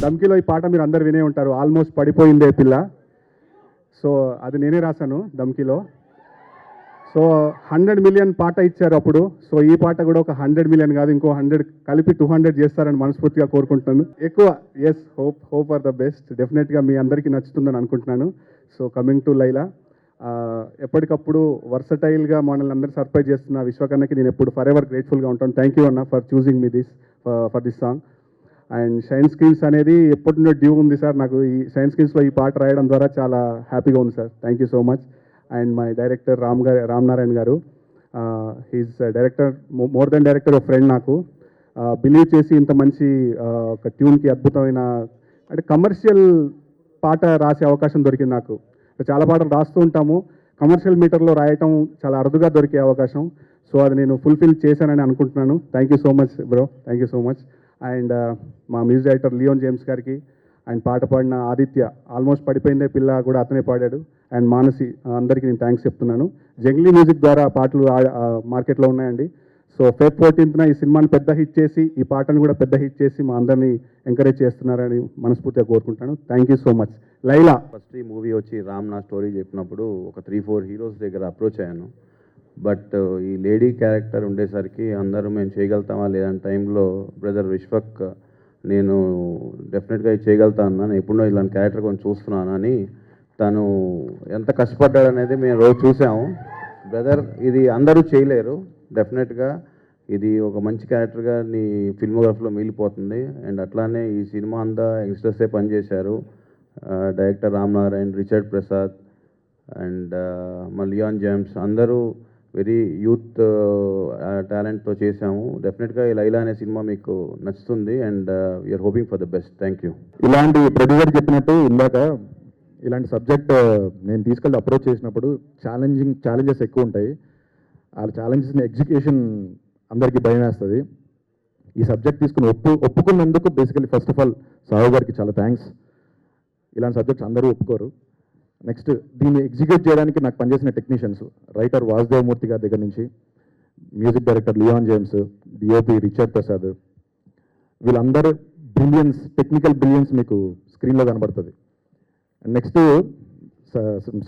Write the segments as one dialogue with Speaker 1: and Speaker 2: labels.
Speaker 1: దమ్కిలో ఈ పాట మీరు అందరు వినే ఉంటారు, ఆల్మోస్ట్ పడిపోయిందే పిల్ల. సో అది నేనే రాశాను దమ్కిలో. సో 100 మిలియన్ పాట ఇచ్చారు అప్పుడు. సో ఈ పాట కూడా ఒక 100 మిలియన్ కాదు, ఇంకో 100 కలిపి 200 చేస్తారని మనస్ఫూర్తిగా కోరుకుంటున్నాను. ఎక్కువ yes, hope for the best. డెఫినెట్గా మీ అందరికీ నచ్చుతుందని అనుకుంటున్నాను. సో కమింగ్ టు లైలా, ఎప్పటికప్పుడు వర్సటైల్గా మనల్ని అందరూ సర్ప్రైజ్ చేస్తున్న విశ్వకన్నకి నేను ఎప్పుడు ఫర్ ఎవర్ గ్రేట్ఫుల్గా ఉంటాను. థ్యాంక్ యూ అన్న for choosing me for this song. And shine screens అనేది ఎప్పటి నుండో డ్యూ ఉంది సార్. నాకు ఈ షైన్ స్క్రీన్స్లో ఈ పాట రాయడం ద్వారా చాలా హ్యాపీగా ఉంది sir. Thank you so much. And my director Ram Narayan garu, he's director, more than director, ఒక ఫ్రెండ్ నాకు. బిలీవ్ చేసి ఇంత మంచి ఒక ట్యూన్కి అద్భుతమైన, అంటే కమర్షియల్ పాట రాసే అవకాశం దొరికింది నాకు. చాలా పాటలు రాస్తూ ఉంటాము, కమర్షియల్ మీటర్లో రాయటం చాలా అరుదుగా దొరికే అవకాశం. సో అది నేను ఫుల్ఫిల్ చేశానని అనుకుంటున్నాను. Thank you so much bro, thank you so much. And మా మ్యూజిక్ డైరెక్టర్ లియోన్ జేమ్స్ గారికి, అండ్ పాట పాడిన ఆదిత్య, ఆల్మోస్ట్ పడిపోయిందే పిల్ల కూడా అతనే పాడాడు. అండ్ మానసి, అందరికీ నేను థ్యాంక్స్ చెప్తున్నాను. జంగ్లీ మ్యూజిక్ ద్వారా పాటలు మార్కెట్లో ఉన్నాయండి. సో Feb 14th ఈ సినిమాని పెద్ద హిట్ చేసి, ఈ పాటను కూడా పెద్ద హిట్ చేసి మా అందరినీ ఎంకరేజ్ చేస్తున్నారని మనస్ఫూర్తిగా కోరుకుంటాను. Thank you so much. Laila
Speaker 2: first ఈ మూవీ వచ్చి రామ్ నా స్టోరీ చెప్పినప్పుడు ఒక 3-4 హీరోస్ దగ్గర అప్రోచ్ అయ్యాను. బట్ ఈ లేడీ క్యారెక్టర్ ఉండేసరికి అందరూ మేము చేయగలుగుతామా లేదంటే టైంలో బ్రదర్ విశ్వక్ నేను డెఫినెట్గా ఇది చేయగలుగుతా అన్నాను, ఎప్పుడో ఇలాంటి క్యారెక్టర్ కొంచెం చూస్తున్నాను అని. తను ఎంత కష్టపడ్డాడనేది మేము రోజు చూసాము. బ్రదర్ ఇది అందరూ చేయలేరు, డెఫినెట్గా ఇది ఒక మంచి క్యారెక్టర్గా నీ ఫిల్మోగ్రఫీలో మిగిలిపోతుంది. అండ్ అట్లానే ఈ సినిమా అంతా యంగ్స్టర్సే పనిచేశారు. Director Ram Narayan, Richard Prasad and మా లియాన్ జేమ్స్ అందరూ వెరీ యూత్ టాలెంట్తో చేశాము. డెఫినెట్గా ఈ లైలా అనే సినిమా మీకు నచ్చుతుంది and we're hoping for the best. Thank you.
Speaker 1: ఇలాంటి ప్రొడ్యూసర్ చెప్పినట్టు ఇందాక, ఇలాంటి సబ్జెక్ట్ నేను తీసుకెళ్ళి అప్రోచ్ చేసినప్పుడు ఛాలెంజెస్ ఎక్కువ ఉంటాయి. ఆ ఛాలెంజెస్ని ఎగ్జిక్యూషన్ అందరికీ భయం వేస్తుంది. ఈ సబ్జెక్ట్ తీసుకుని ఒప్పుకున్నందుకు basically first of all Sahu గారికి చాలా థ్యాంక్స్. ఇలాంటి సబ్జెక్ట్స్ అందరూ ఒప్పుకోరు. నెక్స్ట్ దీన్ని ఎగ్జిక్యూట్ చేయడానికి నాకు పనిచేసిన టెక్నీషియన్స్, రైటర్ వాసుదేవమూర్తి గారి దగ్గర నుంచి, music director Leon James, DOP Richard Prasad, వీళ్ళందరూ బ్రిలియన్స్, టెక్నికల్ బ్రిలియన్స్ మీకు స్క్రీన్లో కనబడుతుంది. నెక్స్ట్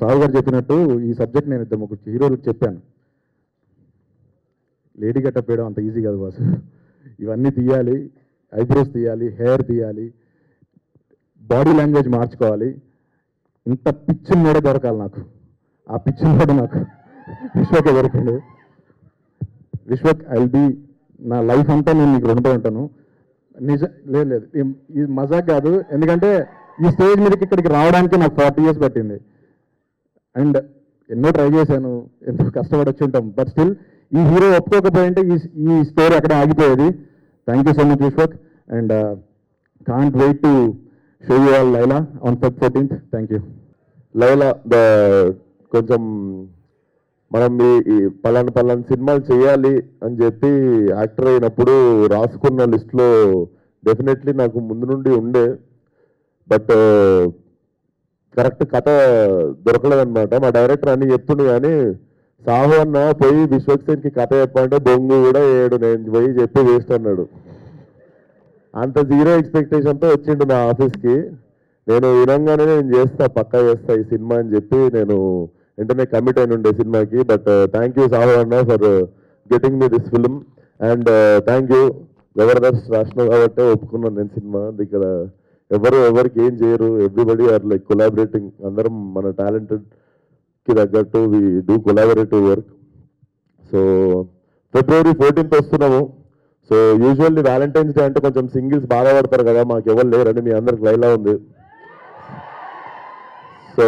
Speaker 1: సాహు గారు చెప్పినట్టు ఈ సబ్జెక్ట్ నేను ఇద్దరు ముగ్గురు హీరోలకు చెప్పాను. లేడీ గెటప్ వేయడం అంత ఈజీ కాదు బాస్, ఇవన్నీ తీయాలి, ఐబ్రోస్ తీయాలి, హెయిర్ తీయాలి, బాడీ లాంగ్వేజ్ మార్చుకోవాలి. ఇంత పిచ్చిన కూడా దొరకాలి నాకు. ఆ పిచ్చిన కూడా నాకు విశ్వక్ దొరికాడు. విశ్వక్ ఐల్ బీ, నా లైఫ్ అంతా నేను నీకు రుణపడి ఉంటాను. లేదు ఇది మజాక్ కాదు, ఎందుకంటే ఈ స్టేజ్ మీదకి ఇక్కడికి రావడానికి నాకు 40 years పట్టింది. అండ్ ఎన్నో ట్రై చేశాను, ఎంతో కష్టపడి వచ్చి ఉంటాం. బట్ స్టిల్ ఈ హీరో ఒప్పుకోకపోయింటే ఈ స్టోరీ అక్కడే ఆగిపోయేది. Thank you so much Vishwak. And can't wait to show you all Laila on Feb 14th. Thank you.
Speaker 3: Laila కొంచెం మనం ఈ పలానా సినిమాలు చేయాలి అని చెప్పి యాక్టర్ అయినప్పుడు రాసుకున్న లిస్ట్లో డెఫినెట్లీ నాకు ముందు నుండి ఉండే. బట్ కరెక్ట్ కథ దొరకలేదన్నమాట. మా డైరెక్టర్ అన్ని చెప్తుండే కానీ సాహు అన్న పోయి విశ్వక్ సేన్కి కథ చెప్పంటే బొంగు కూడా ఏడు, నేను పోయి చెప్పి వేస్ట్ అన్నాడు. అంత జీరో ఎక్స్పెక్టేషన్తో వచ్చిండు నా ఆఫీస్కి. నేను వినంగానే నేను చేస్తా, పక్కా చేస్తా ఈ సినిమా అని చెప్పి నేను వెంటనే కమిట్ అయిన ఉండే సినిమాకి. బట్ థ్యాంక్ యూ సాహు అన్న for getting me this film. And thank you Jabardasth రాసిన కాబట్టి ఒప్పుకున్నాను నేను సినిమా. ఇక్కడ ఎవరికి ఏం చేయరు, ఎవ్రీబడి ఆర్ లైక్ కొలాబరేటింగ్. అందరం మన టాలెంటెడ్కి తగ్గట్టు we do collaborative work. So February 14th వస్తున్నాము. సో యూజువల్లీ వ్యాలంటైన్స్ డే అంటే కొంచెం సింగిల్స్ బాగా పడతారు కదా, మాకు ఎవరు లేరని మీ అందరికి లైలా ఉంది. సో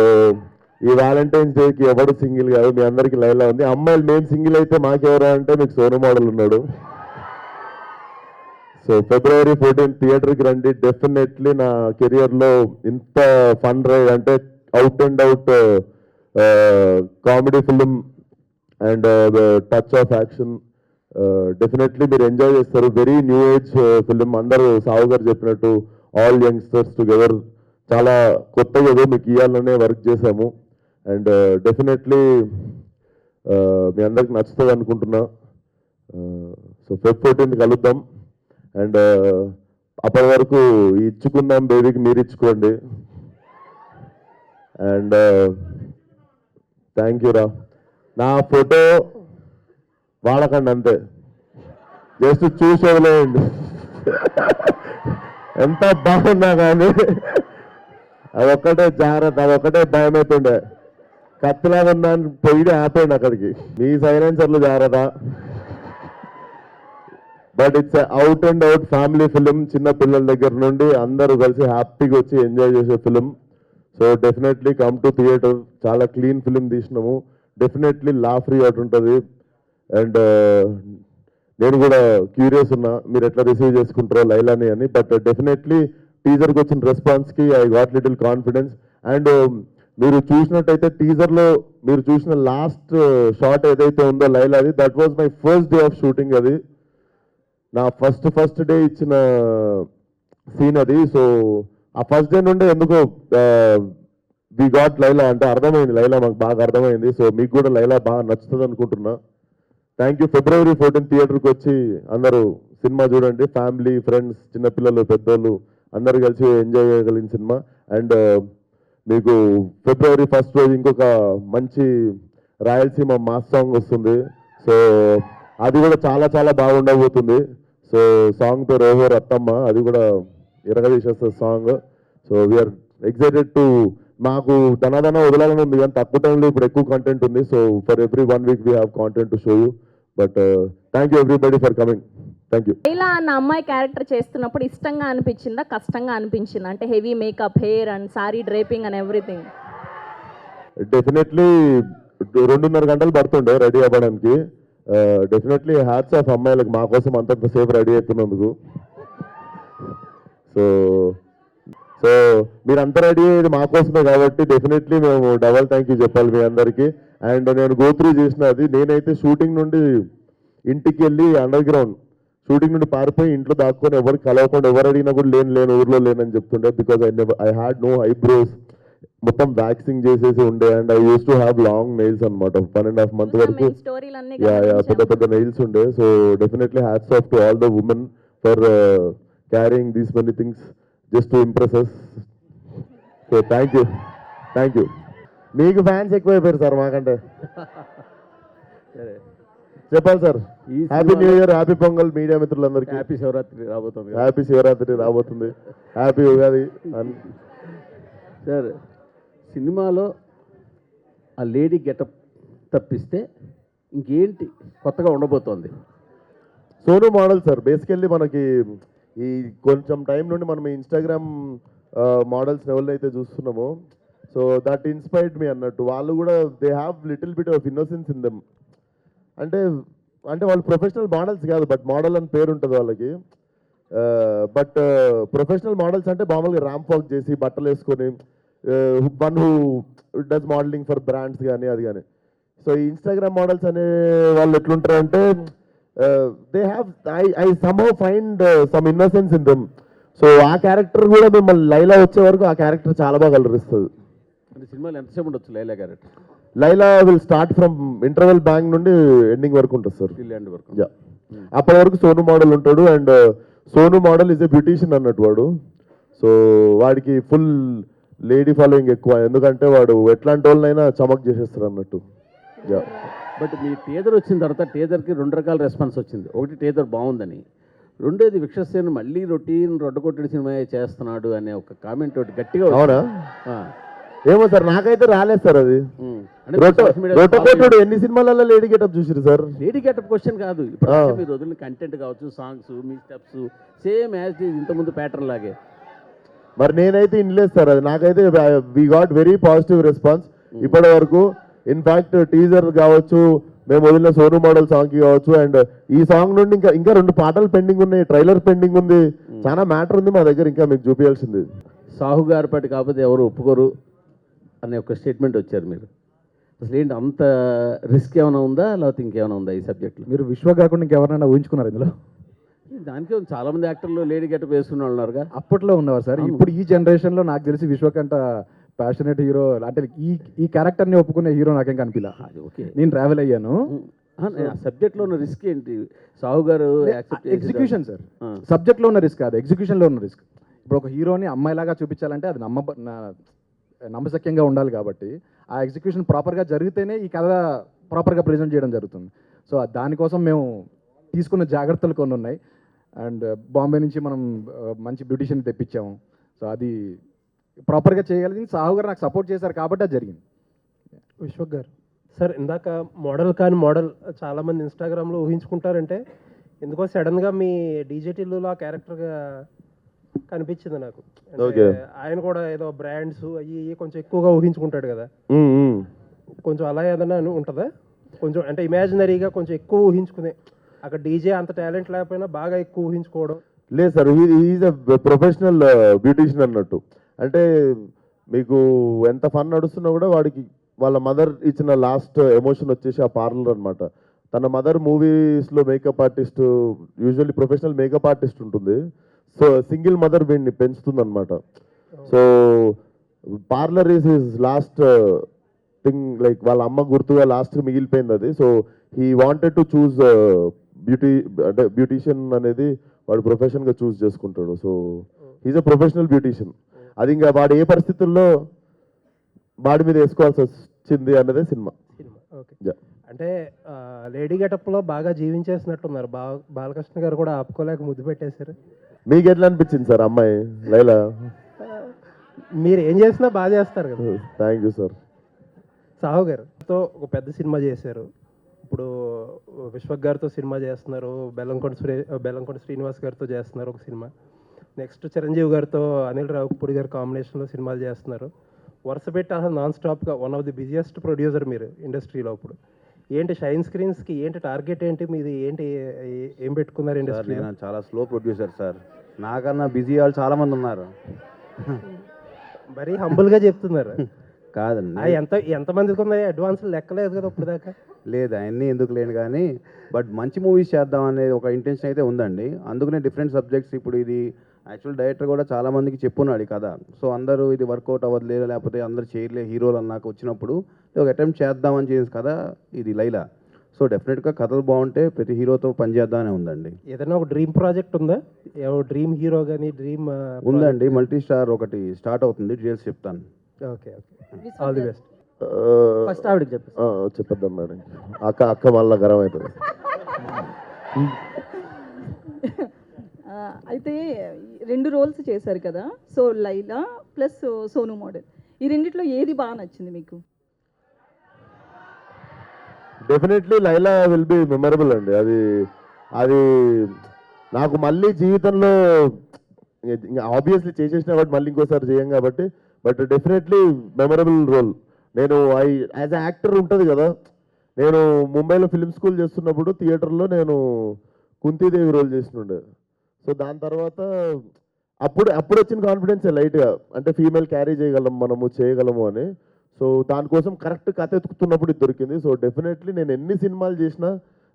Speaker 3: ఈ వ్యాలంటైన్స్ డేకి ఎవరు సింగిల్ కాదు, మీ అందరికి లైలా ఉంది. అమ్మాయిలు మేము సింగిల్ అయితే మాకెవరు అంటే మీకు సోను మోడల్ ఉన్నాడు. సో February 14th థియేటర్కి రండి. డెఫినెట్లీ నా కెరియర్లో ఇంత ఫన్ రైడ్ అంటే out and out comedy film and touch of action definitely మీరు ఎంజాయ్ చేస్తారు. Very new age film. అందరూ సాహు గారు చెప్పినట్టు ఆల్ యంగ్స్టర్స్ టుగెదర్ చాలా కొత్తగా ఏదో మీకు ఇవ్వాలనే వర్క్ చేశాము. అండ్ డెఫినెట్లీ మీ అందరికి నచ్చుతుంది అనుకుంటున్నా. సో Feb 14th కలుద్దాం. అండ్ అప్పటి వరకు ఇచ్చుకుందాం బేబీకి మీరు ఇచ్చుకోండి. అండ్ థ్యాంక్ యూ రా. నా ఫోటో వాడకండి అంతే, జస్ట్ చూసి వదిలేయండి. ఎంత బాగున్నా కానీ అదొక్కటే జాగ్రత్త, అదొక్కటే భయం అవుతుండే. కత్తిలాగా ఉన్నాను పోయి ఆపేయండి అక్కడికి. మీ సైలెన్సర్లు జాగ్రత్త. But it's out and out family film. చిన్న పిల్లల దగ్గర నుండి అందరూ కలిసి హ్యాపీగా వచ్చి ఎంజాయ్ చేసే film. So definitely come to theatre. చాలా క్లీన్ ఫిలిం తీసినాము. డెఫినెట్లీ లా ఫ్రీ అవుట్ ఉంటుంది. అండ్ నేను కూడా క్యూరియస్ ఉన్నా మీరు ఎట్లా రిసీవ్ చేసుకుంటారో లైలాని అని. బట్ డెఫినెట్లీ టీజర్కి వచ్చిన రెస్పాన్స్కి I got little confidence. And మీరు చూసినట్టయితే టీజర్లో మీరు చూసిన లాస్ట్ షాట్ ఏదైతే ఉందో లైలాది, that was my first day of shooting. అది నా ఫస్ట్ డే ఇచ్చిన సీన్ అది. సో ఆ ఫస్ట్ డే నుండి ఎందుకో వి గాట్ లైలా అంటే అర్థమైంది. లైలా మాకు బాగా అర్థమైంది. సో మీకు కూడా లైలా బాగా నచ్చుతుంది అనుకుంటున్నా. Thank you. February 14 థియేటర్కి వచ్చి అందరూ సినిమా చూడండి. ఫ్యామిలీ, ఫ్రెండ్స్, చిన్నపిల్లలు, పెద్దోళ్ళు అందరూ కలిసి ఎంజాయ్ చేయగలిగిన సినిమా. అండ్ మీకు February 1 రోజు ఇంకొక మంచి రాయలసీమ మాస్ సాంగ్ వస్తుంది. సో అది కూడా చాలా చాలా బాగుండబోతుంది. సో సాంగ్ పేరు ఓహో రత్తమ్మ, అది కూడా ఇరగదీసేస్తుంది song. So we're excited to. మాకు ధనాధన వదలాలని ఉంది కానీ తక్కువ టైంలో ఇప్పుడు ఎక్కువ కంటెంట్ ఉంది. So for every 1 week we have content to show you. But thank you everybody for coming. Thank you.
Speaker 4: Laila అన్న అమ్మాయి క్యారెక్టర్ చేస్తున్నప్పుడు ఇష్టంగా అనిపించిందా, కష్టంగా అనిపించిందా? అంటే heavy makeup, hair and sorry draping and everything.
Speaker 3: Definitely 2.5 గంటలు పడుతుండే రెడీ అవ్వడానికి. డెఫినెట్లీ హ్యాట్స్ ఆఫ్ అమ్మాయిలకు మా కోసం అంతంత సేపు రెడీ అవుతున్నందుకు. సో సో మీరంతా రెడీ అయ్యేది మా కోసమే కాబట్టి డెఫినెట్లీ మేము డబల్ థ్యాంక్ యూ చెప్పాలి మీ అందరికీ. అండ్ నేను గోత్రీ చేసినది, నేనైతే షూటింగ్ నుండి ఇంటికి వెళ్ళి అండర్ గ్రౌండ్ షూటింగ్ నుండి పారిపోయి ఇంట్లో దాక్కొని ఎవరికి కలవకుండా, ఎవరు అడిగినా కూడా లేను ఊర్లో లేనని చెప్తుండే. Because I had no eyebrows, మొత్తం వ్యాక్సింగ్ చేసేసి ఉండే. And I use to have long nails అనమాట. 1.5 months వరకు పెద్ద పెద్ద నెయిల్స్ ఉండే. So definitely hats off to all the women for carrying these many things just to impress us. So thank you. మీకు fans ఎక్కువైపోయారు sir మాకంటే. చెప్పాలి sir. Happy new year, happy Pongal media మిత్రులందరికీ.
Speaker 5: హ్యాపీ శివరాత్రి రాబోతుంది.
Speaker 3: హ్యాపీ ఉగాది.
Speaker 5: సార్ సినిమాలో ఆ lady getup తప్పిస్తే ఇంకేంటి కొత్తగా ఉండబోతోంది?
Speaker 3: Sonu model sir. బేసికల్లీ మనకి ఈ కొంచెం టైం నుండి మనం ఇన్స్టాగ్రామ్ మోడల్స్ ఎవరినైతే చూస్తున్నామో, సో దట్ ఇన్స్పైర్డ్ మీ అన్నట్టు. వాళ్ళు కూడా they have little bit of innocence in them. అంటే వాళ్ళు ప్రొఫెషనల్ మోడల్స్ కాదు, బట్ మోడల్ అని పేరు ఉంటుంది వాళ్ళకి. బట్ ప్రొఫెషనల్ మోడల్స్ అంటే మామూలుగా ర్యాంప్ వాక్ చేసి బట్టలు వేసుకొని, one who does modelling for brands కానీ అది కానీ. సో ఈ ఇన్స్టాగ్రామ్ మోడల్స్ అనే వాళ్ళు ఎట్లుంటారు అంటే they have I somehow find some innocence in them. So ఆ క్యారెక్టర్ కూడా మిమ్మల్ని లైలా వచ్చే వరకు ఆ క్యారెక్టర్ చాలా బాగా అలరిస్తుంది.
Speaker 5: అంటే సినిమాలో ఎంతసేపు ఉండొచ్చు Laila character?
Speaker 3: Laila will start from interval bank నుండి ఎండింగ్ వరకు ఉంటుంది సార్.
Speaker 5: ఎండ్ వరకు.
Speaker 3: యా, అప్పటి వరకు సోను మోడల్ ఉంటాడు. And Sonu model is a beautician అన్నట్టు వాడు. సో వాడికి ఫుల్ లేడీ ఫాలోయింగ్ ఎక్కువ, ఎందుకంటే వాడు ఎట్లాంటి వాళ్ళనైనా చమక్ చేసేస్తారు అన్నట్టు. యా.
Speaker 5: బట్ మీ టీజర్ వచ్చిన తర్వాత టీజర్కి 2 రకాల రెస్పాన్స్ వచ్చింది. ఒకటి టీజర్ బాగుందని, రెండోది విక్షసేన్ మళ్ళీ రొటీన్ రొడ్డకొట్టడి సినిమా చేస్తున్నాడు అనే ఒక కామెంట్ ఒకటి గట్టిగా.
Speaker 3: అవునా? ఏమో సార్, నాకైతే రాలేదు సార్ అది.
Speaker 5: అంటే
Speaker 3: ఎన్ని సినిమాలలో లేడీ గెటప్ చూసారు సార్?
Speaker 5: లేడీ గెటప్ క్వశ్చన్ కాదు. ఇప్పుడు మీరు వదిలిన కంటెంట్ కావచ్చు, సాంగ్స్, మీ స్టెప్స్ సేమ్ యాజ్ ఇంతకుముందు ప్యాటర్న్ లాగే.
Speaker 3: మరి నేనైతే ఇన్లేదు సార్ అది. నాకైతే we got very positive response ఇప్పటి వరకు. ఇన్ఫాక్ట్ టీజర్ కావచ్చు, మేము వదిలిన సోను మోడల్ సాంగ్ కావచ్చు, అండ్ ఈ సాంగ్ నుండి ఇంకా 2 పాటలు పెండింగ్ ఉన్నాయి, ట్రైలర్ పెండింగ్ ఉంది, చాలా మ్యాటర్ ఉంది మా దగ్గర ఇంకా మీకు చూపించాల్సింది.
Speaker 5: సాహు గారిపాటి కాకపోతే ఎవరు ఒప్పుకోరు అనే ఒక స్టేట్మెంట్ వచ్చారు మీరు. అసలు ఏంటి అంత రిస్క్ ఏమైనా ఉందా, లేకపోతే ఇంకేమైనా ఉందా ఈ సబ్జెక్ట్లో?
Speaker 6: మీరు విశ్వ కాకుండా ఇంకెవరైనా ఊహించుకున్నారు ఇందులో?
Speaker 5: దానికి చాలా మంది యాక్టర్లు లేడీ గెటప్ వేసుకున్న వాళ్ళు ఉన్నారుగా.
Speaker 6: అప్పట్లో ఉన్నవారు సార్. ఇప్పుడు ఈ జనరేషన్లో నాకు తెలిసి విశ్వకంట ప్యాషనేట్ హీరో అంటే ఈ క్యారెక్టర్ని ఒప్పుకునే హీరో నాకేం కనిపించలే.
Speaker 5: అది ఓకే.
Speaker 6: నేను ట్రావెల్ అయ్యాను,
Speaker 5: సబ్జెక్ట్లో ఉన్న రిస్క్ ఏంటి? సాహు గారు యాక్సెప్ట్
Speaker 6: ఎగ్జిక్యూషన్ సార్, సబ్జెక్ట్లో ఉన్న రిస్క్ కాదు, ఎగ్జిక్యూషన్లో ఉన్న రిస్క్. ఇప్పుడు ఒక హీరోని అమ్మాయిలాగా చూపించాలంటే అది నమ్మశక్యంగా ఉండాలి కాబట్టి ఆ ఎగ్జిక్యూషన్ ప్రాపర్గా జరిగితేనే ఈ కథ ప్రాపర్గా ప్రజెంట్ చేయడం జరుగుతుంది. సో దానికోసం మేము తీసుకున్న జాగ్రత్తలు కొన్ని ఉన్నాయి. అండ్ బాంబే నుంచి మనం మంచి బ్యూటిషియన్ తెప్పించాము. సో అది ప్రాపర్గా చేయగలిగింది సాహు గారు నాకు సపోర్ట్ చేశారు కాబట్టి అది జరిగింది.
Speaker 7: విశ్వక్ గారు సార్, ఇందాక మోడల్ కాని మోడల్ చాలామంది ఇన్స్టాగ్రామ్లో ఊహించుకుంటారంటే ఎందుకో సడన్గా మీ డీజేటీలో ఆ క్యారెక్టర్గా కనిపించింది నాకు. అంటే
Speaker 3: Okay.
Speaker 7: ఆయన కూడా ఏదో బ్రాండ్స్ అవి కొంచెం ఎక్కువగా ఊహించుకుంటాడు కదా, కొంచెం అలా ఏదైనా ఉంటుందా? కొంచెం అంటే ఇమాజినరీగా కొంచెం ఎక్కువ ఊహించుకునే, అక్కడ డీజే అంత టాలెంట్ లేకపోయినా బాగా ఎక్కువ ఊహించుకోవడం.
Speaker 3: లేదు sir, is a professional beautician అన్నట్టు. అంటే మీకు ఎంత ఫన్ నడుస్తున్నా కూడా వాడికి వాళ్ళ మదర్ ఇచ్చిన లాస్ట్ ఎమోషన్ వచ్చేసి ఆ పార్లర్ అన్నమాట. తన మదర్ మూవీస్లో makeup artist, usually professional makeup artist ఉంటుంది. సో సింగిల్ మదర్ వీడిని పెంచుతుంది అనమాట. So parlour is his last thing, like వాళ్ళ అమ్మ గుర్తుగా లాస్ట్ మిగిలిపోయింది అది. So he wanted to choose అంటే బ్యూటీషియన్ అనేది వాడు ప్రొఫెషన్గా చూస్ చేసుకుంటాడు. So he's a professional beautician. అది ఇంకా వాడు ఏ పరిస్థితుల్లో బాడీ మీద వేసుకోవాల్సి వచ్చింది అన్నదే సినిమా.
Speaker 7: ఓకే, అంటే లేడీ గెటప్లో బాగా జీవించేసినట్టున్నారు. బాలకృష్ణ గారు కూడా ఆపుకోలేక ముద్దు పెట్టేశారు.
Speaker 3: మీకు ఎట్లా అనిపించింది సార్ అమ్మాయి లైలా?
Speaker 7: మీరు ఏం చేసినా బాగా చేస్తారు కదా.
Speaker 3: Thank you sir.
Speaker 7: సాహు గారితో ఒక పెద్ద సినిమా చేశారు, ఇప్పుడు విశ్వక్ గారితో సినిమా చేస్తున్నారు, బెల్లంకొండ శ్రీనివాస్ గారితో చేస్తున్నారు ఒక సినిమా, నెక్స్ట్ చిరంజీవి గారితో అనిల్ రావుపూడి గారి కాంబినేషన్లో సినిమాలు చేస్తున్నారు. వరుస పెట్టి అసలు నాన్ స్టాప్గా one of the busiest producer మీరు ఇండస్ట్రీలో. ఇప్పుడు ఏంటి షైన్ స్క్రీన్స్కి ఏంటి టార్గెట్ ఏంటి మీది, ఏంటి ఏం పెట్టుకున్నారు ఇండస్ట్రీ?
Speaker 2: నేను చాలా స్లో ప్రొడ్యూసర్ సార్, నాకన్నా బిజీ వాళ్ళు చాలామంది ఉన్నారు.
Speaker 7: మరీ హంబుల్గా చెప్తున్నారు.
Speaker 2: కాదండి,
Speaker 7: ఎంతమందికి ఉన్నాయి అడ్వాన్స్ లెక్కలేదు కదా ఇప్పుడు దాకా.
Speaker 2: లేదు అవన్నీ ఎందుకు లేను కానీ, బట్ మంచి మూవీస్ చేద్దాం అనేది ఒక ఇంటెన్షన్ అయితే ఉందండి. అందుకనే డిఫరెంట్ సబ్జెక్ట్స్, ఇప్పుడు ఇది యాక్చువల్ డైరెక్టర్ కూడా చాలామందికి చెప్పున్నాడు ఈ కథ. సో అందరూ ఇది వర్కౌట్ అవ్వట్లేదు, లేకపోతే అందరూ చేయలే హీరోలు అన్నాక వచ్చినప్పుడు ఒక అటెంప్ట్ చేద్దామని చేసిన కథ ఇది లైలా. సో డెఫినెట్గా కథలు బాగుంటే ప్రతి హీరోతో పనిచేద్దామనే ఉందండి.
Speaker 7: ఏదైనా ఒక డ్రీమ్ ప్రాజెక్ట్ ఉందా? డ్రీమ్ హీరో కానీ డ్రీమ్
Speaker 2: ఉందండి, మల్టీ స్టార్ ఒకటి స్టార్ట్ అవుతుంది, డీటెయిల్స్ చెప్తాను.
Speaker 7: Okay, all the best.
Speaker 4: First ఆవిడకి చెప్పు.
Speaker 3: చెప్పేద్దాం మేడం, అక్క మళ్ళీ గరం అవుతుంది.
Speaker 8: అయితే 2 రోల్స్ చేశారు కదా, so Laila plus Sonu model, ఈ రెండిట్లో ఏది బాగా నచ్చింది మీకు?
Speaker 3: Definitely Laila will be memorable అండి. అది నాకు మళ్ళీ జీవితంలో ఆబ్వియస్లీ చేసేసిన కాబట్టి మళ్ళీ ఇంకోసారి చేయం కాబట్టి, బట్ డెఫినెట్లీ మెమరబుల్ రోల్. నేను యాజ్ అ యాక్టర్ ఉంటుంది కదా, నేను ముంబైలో ఫిల్మ్ స్కూల్ చేస్తున్నప్పుడు థియేటర్లో నేను కుంతీదేవి రోల్ చేసినుండే. సో దాని తర్వాత అప్పుడు వచ్చిన కాన్ఫిడెన్స్ లైట్గా, అంటే ఫీమేల్ క్యారీ చేయగలము అని. సో దానికోసం కరెక్ట్ కథ ఎత్తుకుతున్నప్పుడు ఇది దొరికింది. సో డెఫినెట్లీ నేను ఎన్ని సినిమాలు చేసినా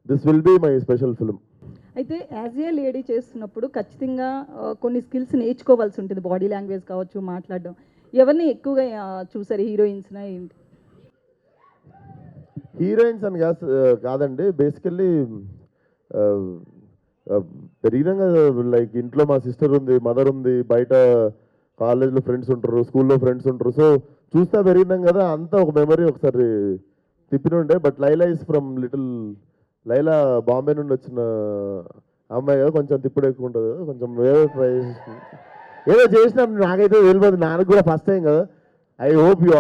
Speaker 3: this will be my special film.
Speaker 8: అయితే యాజ్ ఏ లేడీ చేస్తున్నప్పుడు ఖచ్చితంగా కొన్ని స్కిల్స్ నేర్చుకోవాల్సి ఉంటుంది, బాడీ లాంగ్వేజ్ కావచ్చు, మాట్లాడడం. ఎవరిని ఎక్కువగా చూసారు, హీరోయిన్స్నా ఏంటి?
Speaker 3: హీరోయిన్స్ అని కాదండి, బేసికల్లీ పెరిగినాక లైక్ ఇంట్లో మా సిస్టర్ ఉంది, మదర్ ఉంది, బయట కాలేజ్లో ఫ్రెండ్స్ ఉంటారు, స్కూల్లో ఫ్రెండ్స్ ఉంటారు. సో చూస్తా పెరిగినాం కదా, అంతా ఒక మెమరీ ఒకసారి తిప్పినుండే. But Laila is from Laila Bombay నుండి వచ్చిన అమ్మాయి కదా, కొంచెం తిప్పుడు ఎక్కువ ఉంటుంది కదా, కొంచెం ఏదో చేసినా నాకైతే తెలియదు, నాకు కూడా ఫస్ట్ టైం కదా. I hope you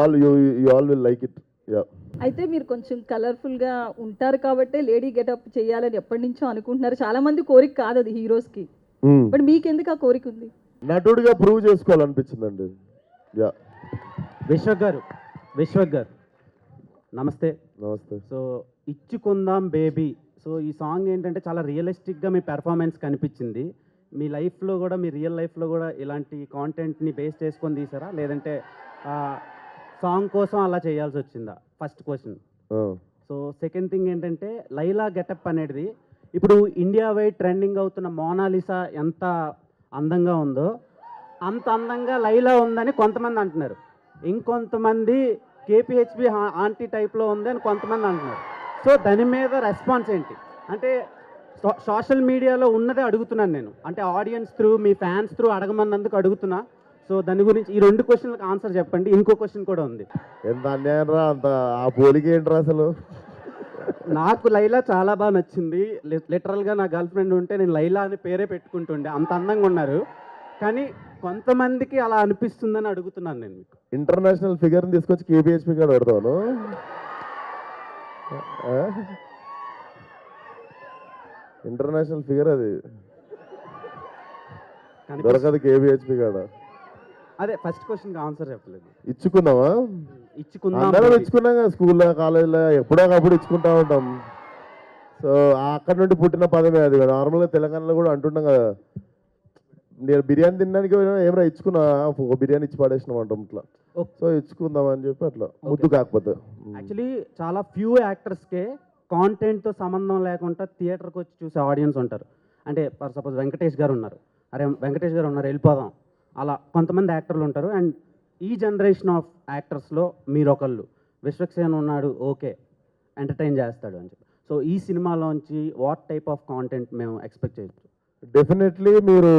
Speaker 3: all will like it. Yeah.
Speaker 8: అయితే మీరు కొంచెం కలర్ఫుల్గా ఉంటారు కాబట్టి లేడీ గెటప్ చేయాలని ఎప్పటి నుంచో అనుకుంటున్నారు. చాలా మంది కోరిక కాదు అది హీరోస్కి, బట్ మీకెందుకు ఆ కోరిక ఉంది?
Speaker 3: నటుడిగా ప్రూవ్ చేసుకోవాలనిపించిందండి. యా.
Speaker 9: విశ్వక్ గారు నమస్తే.
Speaker 3: నమస్తే.
Speaker 9: సో ఇచ్చుకుందాం బేబీ, సో ఈ సాంగ్ ఏంటంటే చాలా రియలిస్టిక్గా మీ పెర్ఫార్మెన్స్ కనిపించింది. మీ లైఫ్లో కూడా, మీ రియల్ లైఫ్లో కూడా ఇలాంటి కాంటెంట్ని బేస్ చేసుకొని తీసారా, లేదంటే సాంగ్ కోసం అలా చేయాల్సి వచ్చిందా? First question. So second thing ఏంటంటే లైలా గెటప్ అనేది ఇప్పుడు ఇండియా వైడ్ ట్రెండింగ్ అవుతున్న మోనాలిసా ఎంత అందంగా ఉందో అంత అందంగా లైలా ఉందని కొంతమంది అంటున్నారు, ఇంకొంతమంది కేపీహెచ్బి ఆంటీ టైప్లో ఉంది అని కొంతమంది అంటున్నారు. సో దాని మీద రెస్పాన్స్ ఏంటి? అంటే సోషల్ మీడియాలో ఉన్నదే అడుగుతున్నాను నేను, అంటే ఆడియన్స్ త్రూ, మీ ఫ్యాన్స్ త్రూ అడగమన్నందుకు అడుగుతున్నా. సో దాని గురించి ఈ 2 క్వశ్చన్లకు ఆన్సర్ చెప్పండి. ఇంకో క్వశ్చన్ కూడా ఉంది.
Speaker 3: ఎంత అన్యాయం రా, అంత ఆ పోలిక ఏంట్రా అసలు?
Speaker 9: నాకు లైలా చాలా బాగా నచ్చింది. లిటరల్గా నా గర్ల్ ఫ్రెండ్ ఉంటే నేను లైలా అని పేరే పెట్టుకుంటుండే, అంత అందంగా ఉన్నారు. కానీ కొంతమందికి అలా అనిపిస్తుందని అడుగుతున్నాను నేను మీకు.
Speaker 3: ఇంటర్నేషనల్ ఫిగర్ని తీసుకొచ్చి కేపీహెచ్పి కాడ పెడతాను. ఇంటర్నేషనల్ ఫిగర్ అది దొరకదు కేపీహెచ్పి కాడ.
Speaker 9: అదే ఫస్ట్ క్వశ్చన్కి ఆన్సర్ చెప్పలేదు.
Speaker 3: ఇచ్చుకుందామా?
Speaker 9: ఇచ్చుకుందాం.
Speaker 3: అందరం ఇచ్చుకున్నాం కదా, స్కూల్లో కాలేజీలో ఎప్పుడో ఒకప్పుడు ఇచ్చుకుంటా ఉంటాం. సో అక్కడ నుండి పుట్టిన పదమే అది. నార్మల్గా తెలంగాణలో కూడా అంటుంటాం కదా, నేను బిర్యానీ తినడానికి ఏమైనా ఇచ్చుకున్నా, ఒక బిర్యానీ ఇచ్చి పడేసినాం అంటాం ఇట్లా. సో ఇచ్చుకుందాం అని చెప్పి అట్లా ముద్దు కాకపోతే.
Speaker 9: యాక్చువల్లీ చాలా ఫ్యూ యాక్టర్స్కే కాంటెంట్తో సంబంధం లేకుండా థియేటర్కి వచ్చి చూసే ఆడియన్స్ ఉంటారు. అంటే ఫర్ సపోజ్ వెంకటేష్ గారు ఉన్నారు, అరే వెంకటేష్ గారు ఉన్నారు వెళ్ళిపోదాం, అలా కొంతమంది యాక్టర్లు ఉంటారు. అండ్ ఈ జనరేషన్ ఆఫ్ యాక్టర్స్లో మీరొకళ్ళు. విశ్వక్సేన్ ఉన్నాడు, ఓకే ఎంటర్టైన్ చేస్తాడు అని చెప్పి. సో ఈ సినిమాలోంచి వాట్ టైప్ ఆఫ్ కాంటెంట్ మేము ఎక్స్పెక్ట్ చేయొచ్చు?
Speaker 3: డెఫినెట్లీ మీరు